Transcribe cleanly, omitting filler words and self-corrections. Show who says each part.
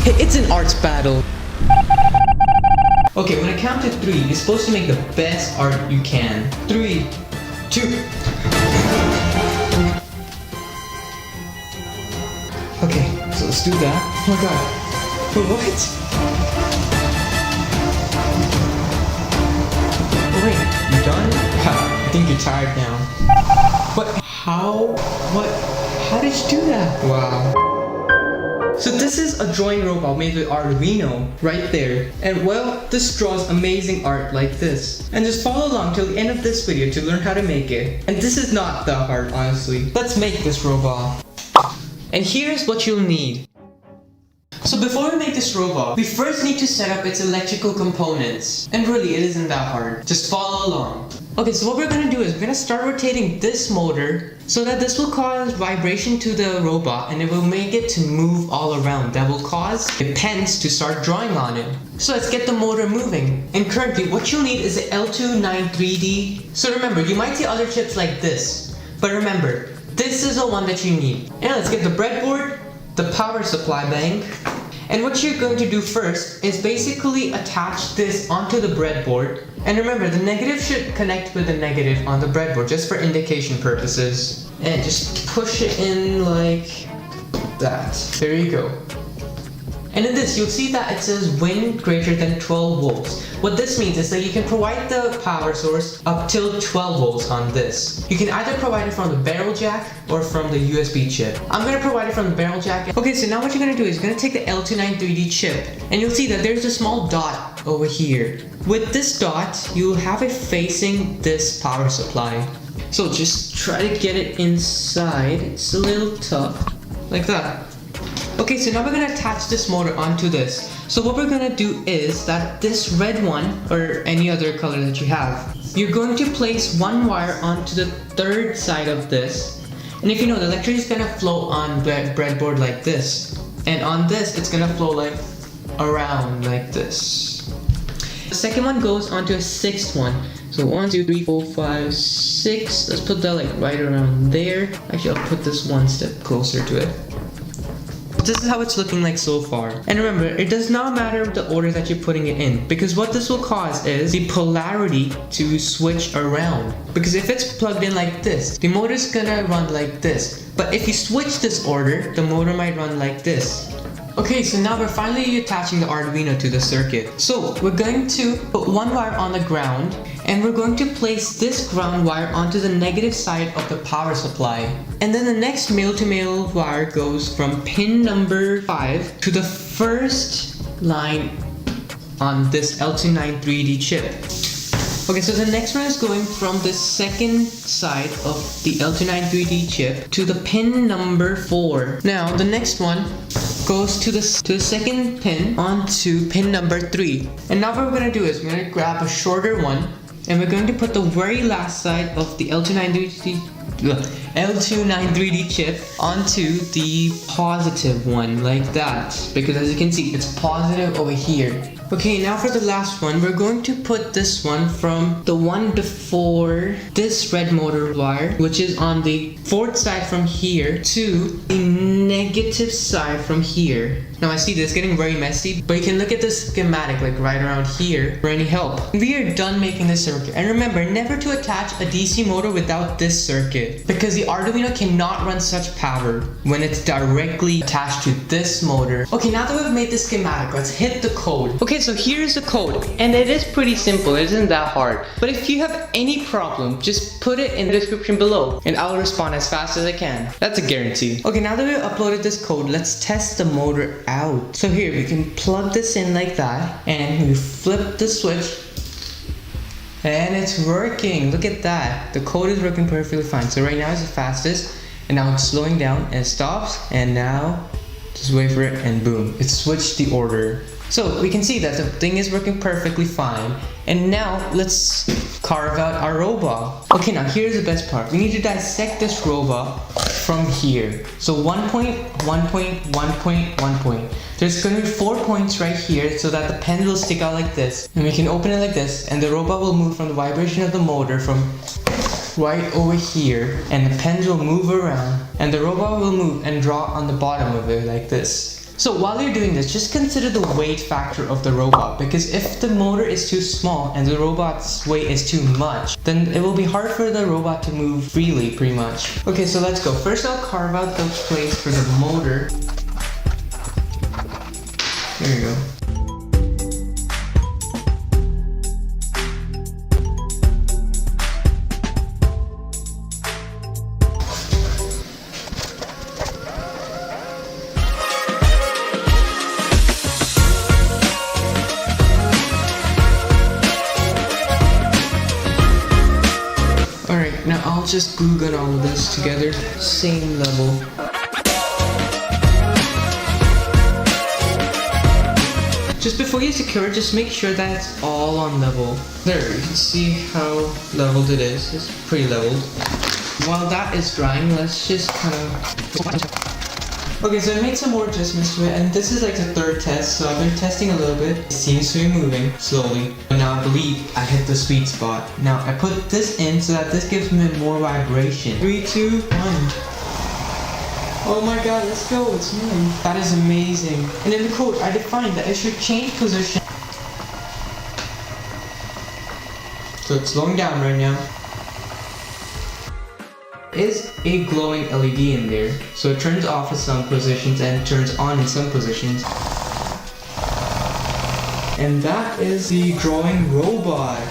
Speaker 1: Hey, it's an arts battle. Okay, when I count to 3, you're supposed to make the best art you can. 3, 2. Okay, so let's do that. Oh my god. What? Oh wait, you done? I think you're tired now. But how? What? How did you do that? Wow. So this is a drawing robot made with Arduino right there. And well, this draws amazing art like this. And just follow along till the end of this video to learn how to make it. And this is not that hard, honestly. Let's make this robot. And here's what you'll need. So before we make this robot, we first need to set up its electrical components. And really, it isn't that hard. Just follow along. Okay, so what we're gonna do is we're gonna start rotating this motor so that this will cause vibration to the robot and it will make it to move all around. That will cause the pens to start drawing on it. So let's get the motor moving. And currently, what you'll need is the L293D. So remember, you might see other chips like this. But remember, this is the one that you need. And let's get the breadboard, the power supply bank. And what you're going to do first is basically attach this onto the breadboard. And remember, the negative should connect with the negative on the breadboard just for indication purposes. And just push it in like that. There you go. And in this, you'll see that it says win greater than 12 volts. What this means is that you can provide the power source up till 12 volts on this. You can either provide it from the barrel jack or from the USB chip. I'm going to provide it from the barrel jack. Okay, so now what you're going to do is you're going to take the L293D chip and you'll see that there's a small dot over here. With this dot, you'll have it facing this power supply. So just try to get it inside. It's a little tough, like that. Okay, so now we're gonna attach this motor onto this. So what we're gonna do is that this red one, or any other color that you have, you're going to place one wire onto the third side of this. And if you know, the electricity is gonna flow on the breadboard like this. And on this, it's gonna flow like around like this. The second one goes onto a sixth one. So 1, 2, 3, 4, 5, 6. Let's put that like right around there. Actually, I'll put this one step closer to it. This is how it's looking like so far. And remember, it does not matter the order that you're putting it in, because what this will cause is the polarity to switch around. Because if it's plugged in like this, the motor's gonna run like this. But if you switch this order, the motor might run like this. Okay, so now we're finally attaching the Arduino to the circuit. So we're going to put one wire on the ground, and we're going to place this ground wire onto the negative side of the power supply. And then the next male-to-male wire goes from pin number 5 to the first line on this L293D chip. Okay, so the next one is going from the second side of the L293D chip to the pin number 4. Now, the next one goes to the second pin onto pin number 3. And now what we're going to do is we're going to grab a shorter one and we're going to put the very last side of the L293D chip onto the positive one like that, because as you can see, it's positive over here. Okay, now for the last one, we're going to put this one from the 1 to 4, this red motor wire, which is on the fourth side from here, to the negative side from here. Now I see this getting very messy, but you can look at this schematic like right around here for any help. We are done making this circuit. And remember, never to attach a DC motor without this circuit, because the Arduino cannot run such power when it's directly attached to this motor. Okay, now that we've made the schematic, let's hit the code. Okay, so here's the code, and it is pretty simple. It isn't that hard. But if you have any problem, just put it in the description below, and I'll respond as fast as I can. That's a guarantee. Okay, now that we've uploaded this code, let's test the motor out. So here, we can plug this in like that, and we flip the switch, and it's working. Look at that. The code is working perfectly fine. So right now it's the fastest, and now it's slowing down, and it stops, and now just wait for it, and boom, it switched the order. So we can see that the thing is working perfectly fine. And now let's carve out our robot. Okay, now here's the best part. We need to dissect this robot from here. So 1 point, 1 point, 1 point, 1 point. There's going to be 4 points right here so that the pen will stick out like this. And we can open it like this, and the robot will move from the vibration of the motor from right over here, and the pens will move around, and the robot will move and draw on the bottom of it like this. So while you're doing this, just consider the weight factor of the robot, because if the motor is too small and the robot's weight is too much, then it will be hard for the robot to move freely, pretty much. Okay, so let's go. First I'll carve out the place for the motor. There you go. Alright, now I'll just glue gun all of this together, same level. Just before you secure it, just make sure that it's all on level. There, you can see how leveled it is. It's pretty leveled. While that is drying, let's just kind of... Okay, so I made some more adjustments to it, and this is like the third test, so I've been testing a little bit. It seems to be moving slowly, but now I believe I hit the sweet spot. Now I put this in so that this gives me more vibration. 3, 2, 1. Oh my god, let's go, it's moving. That is amazing. And in the code, I defined that it should change position. So it's slowing down right now. Is a glowing LED in there, so it turns off in some positions and turns on in some positions. And that is the drawing robot.